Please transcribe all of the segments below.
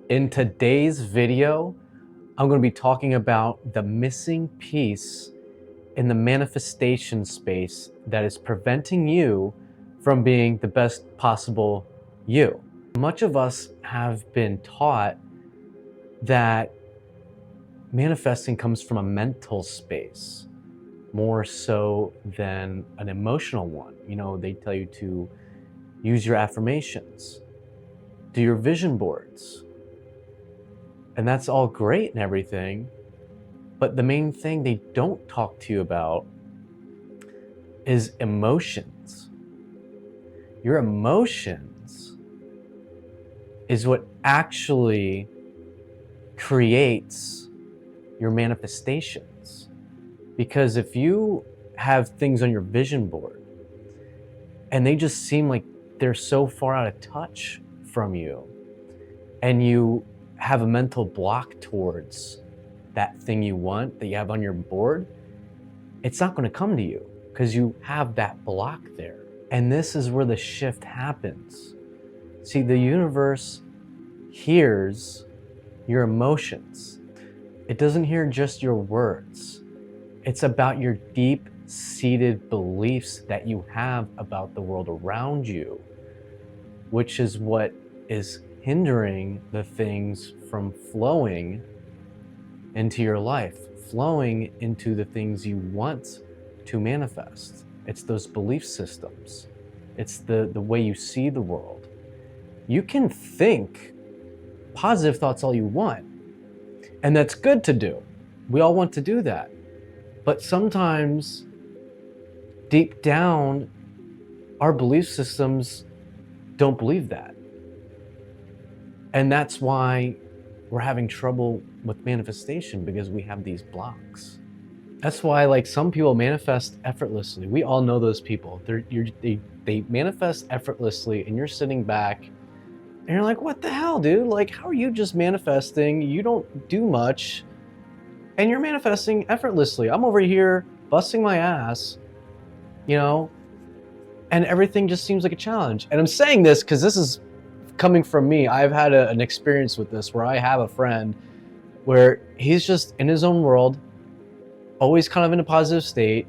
In today's video, I'm going to be talking about the missing piece in the manifestation space that is preventing you from being the best possible you. Much of us have been taught that manifesting comes from a mental space more so than an emotional one. You know, they tell you to use your affirmations, do your vision boards, and that's all great and everything, but the main thing they don't talk to you about is emotions. Your emotions is what actually creates your manifestations. Because if you have things on your vision board and they just seem like they're so far out of touch from you, and you have a mental block towards that thing you want that you have on your board, it's not going to come to you because you have that block there. And this is where the shift happens. See, the universe hears your emotions. It doesn't hear just your words. It's about your deep-seated beliefs that you have about the world around you, which is what is hindering the things from flowing into your life, flowing into the things you want to manifest. It's those belief systems. It's the way you see the world. You can think positive thoughts all you want, and that's good to do. We all want to do that. But sometimes, deep down, our belief systems don't believe that. And that's why we're having trouble with manifestation, because we have these blocks. That's why, like, some people manifest effortlessly. We all know those people. They manifest effortlessly, and you're sitting back and you're like, what the hell, dude? Like, how are you just manifesting? You don't do much and you're manifesting effortlessly. I'm over here busting my ass, you know, and everything just seems like a challenge. And I'm saying this because this is coming from me. I've had an experience with this where I have a friend where he's just in his own world, always kind of in a positive state,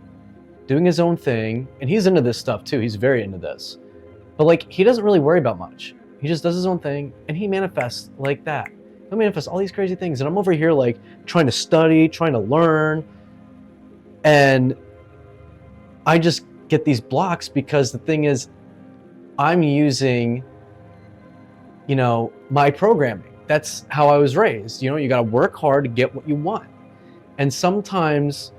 doing his own thing. And he's into this stuff too. He's very into this. But like, he doesn't really worry about much. He just does his own thing and he manifests like that. He'll manifest all these crazy things. And I'm over here like trying to study, trying to learn. And I just get these blocks because the thing is, I'm using, you know, my programming. That's how I was raised. You know, you got to work hard to get what you want. And sometimes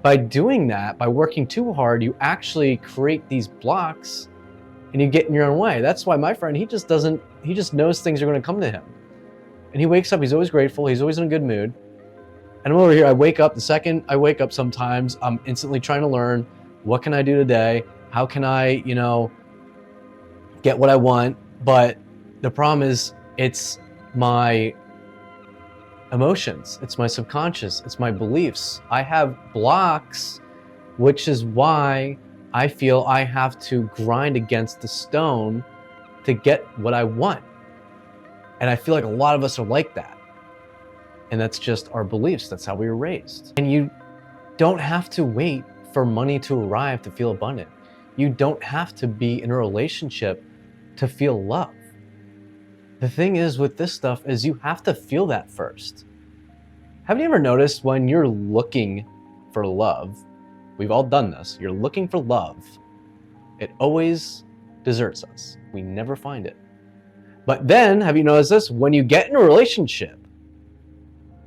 by doing that, by working too hard, you actually create these blocks and you get in your own way. That's why my friend, he just knows things are going to come to him. And he wakes up, he's always grateful, he's always in a good mood. And I'm over here, I wake up, the second I wake up sometimes, I'm instantly trying to learn, what can I do today? How can I, you know, get what I want? But the problem is, it's my emotions, it's my subconscious, it's my beliefs. I have blocks, which is why I feel I have to grind against the stone to get what I want. And I feel like a lot of us are like that. And that's just our beliefs. That's how we were raised. And you don't have to wait for money to arrive to feel abundant. You don't have to be in a relationship to feel love. The thing is with this stuff is you have to feel that first. Have you ever noticed when you're looking for love, we've all done this, you're looking for love, it always deserts us. We never find it. But then, have you noticed this? When you get in a relationship,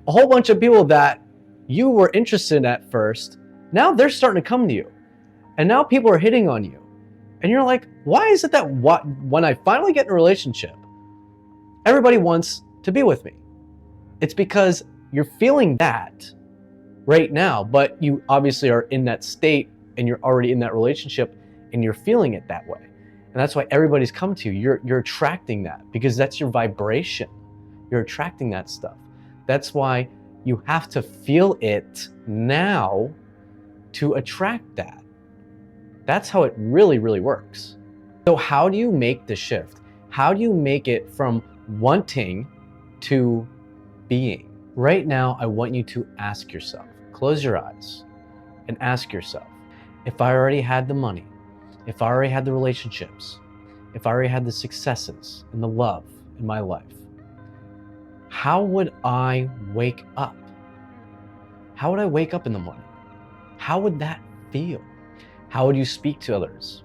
a whole bunch of people that you were interested in at first, now they're starting to come to you. And now people are hitting on you. And you're like, why is it that when I finally get in a relationship, everybody wants to be with me? It's because you're feeling that right now, but you obviously are in that state and you're already in that relationship and you're feeling it that way. And that's why everybody's come to you. You're attracting that because that's your vibration. You're attracting that stuff. That's why you have to feel it now to attract that. That's how it really, really works. So how do you make the shift? How do you make it from wanting to being. Right now, I want you to ask yourself, close your eyes and ask yourself, if I already had the money, if I already had the relationships, if I already had the successes and the love in my life, how would I wake up? How would I wake up in the morning? How would that feel? How would you speak to others?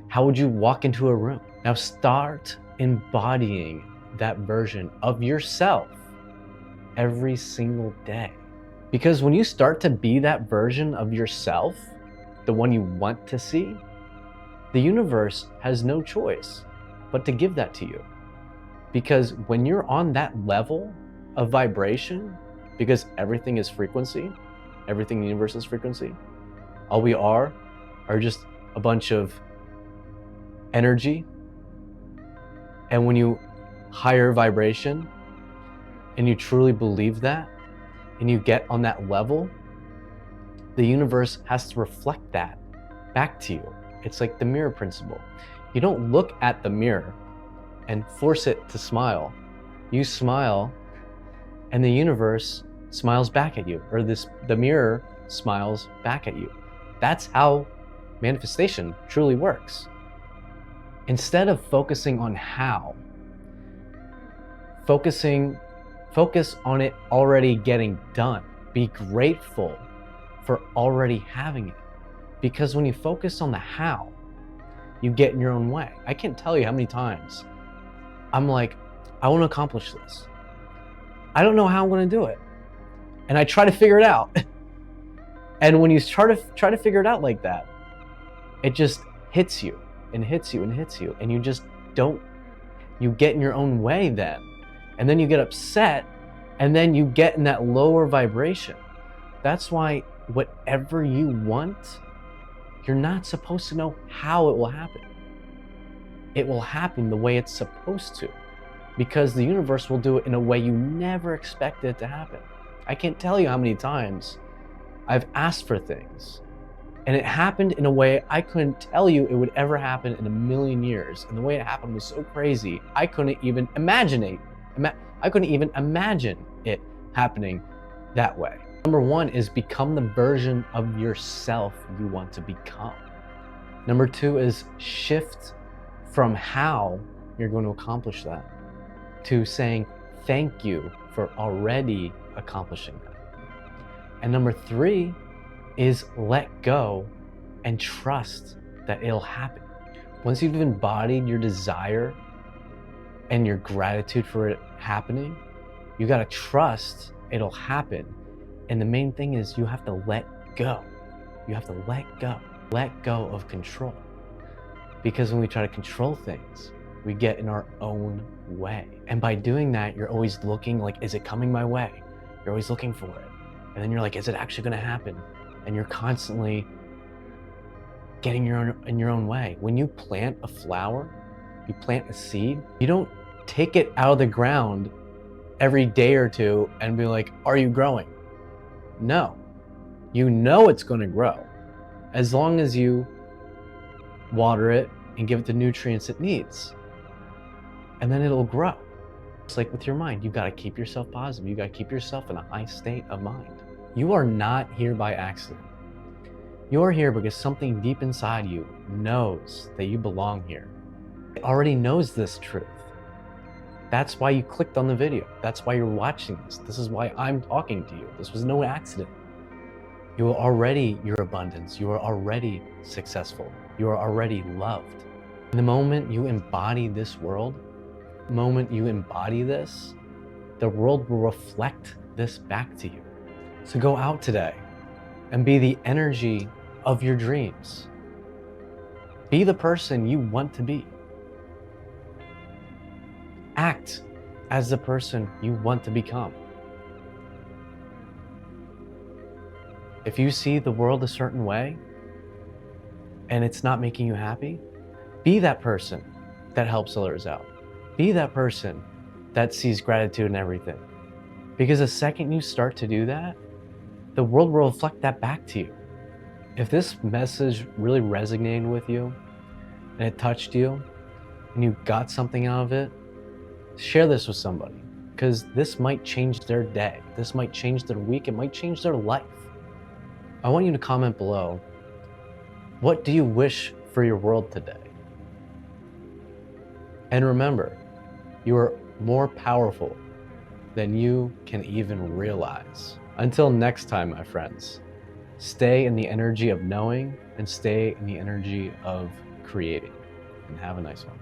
How would you walk into a room? Now start embodying that version of yourself every single day. Because when you start to be that version of yourself, the one you want to see, the universe has no choice but to give that to you. Because when you're on that level of vibration, because everything is frequency, everything in the universe is frequency, all we are just a bunch of energy. And when you higher vibration and you truly believe that, and you get on that level, the universe has to reflect that back to you. It's like the mirror principle. You don't look at the mirror and force it to smile. You smile and the universe smiles back at you, or the mirror smiles back at you. That's how manifestation truly works. Instead of focusing on how, focus on it already getting done. Be grateful for already having it. Because when you focus on the how, you get in your own way. I can't tell you how many times I'm like, I want to accomplish this. I don't know how I'm going to do it. And I try to figure it out. And when you try to figure it out like that, it just hits you and hits you and hits you. And you just you get in your own way then. And then you get upset, and then you get in that lower vibration. That's why whatever you want, you're not supposed to know how it will happen. It will happen the way it's supposed to, because the universe will do it in a way you never expected it to happen. I can't tell you how many times I've asked for things, and it happened in a way I couldn't tell you it would ever happen in a million years. And the way it happened was so crazy, I couldn't even imagine it happening that way. Number one is become the version of yourself you want to become. Number two is shift from how you're going to accomplish that to saying thank you for already accomplishing that. And number three is let go and trust that it'll happen. Once you've embodied your desire and your gratitude for it happening, you got to trust it'll happen. And the main thing is you have to let go. You have to let go of control. Because when we try to control things, we get in our own way. And by doing that, you're always looking like, is it coming my way? You're always looking for it. And then you're like, is it actually going to happen? And you're constantly getting in your own way. When you plant a flower, you plant a seed, you don't take it out of the ground every day or two and be like, are you growing? No, you know it's going to grow as long as you water it and give it the nutrients it needs, and then it'll grow. It's like with your mind, you've got to keep yourself positive. You got to keep yourself in a high state of mind. You are not here by accident. You're here because something deep inside you knows that you belong here. It already knows this truth. That's why you clicked on the video. That's why you're watching this. This is why I'm talking to you. This was no accident. You are already your abundance. You are already successful. You are already loved. And the moment you embody this world, the moment you embody this, the world will reflect this back to you. So go out today and be the energy of your dreams. Be the person you want to be. Act as the person you want to become. If you see the world a certain way and it's not making you happy, be that person that helps others out. Be that person that sees gratitude in everything. Because the second you start to do that, the world will reflect that back to you. If this message really resonated with you and it touched you and you got something out of it, share this with somebody. because this might change their day. This might change their week. It might change their life. I want you to comment below, what do you wish for your world today? And remember, you are more powerful than you can even realize. Until next time, my friends, stay in the energy of knowing and stay in the energy of creating. And have a nice one.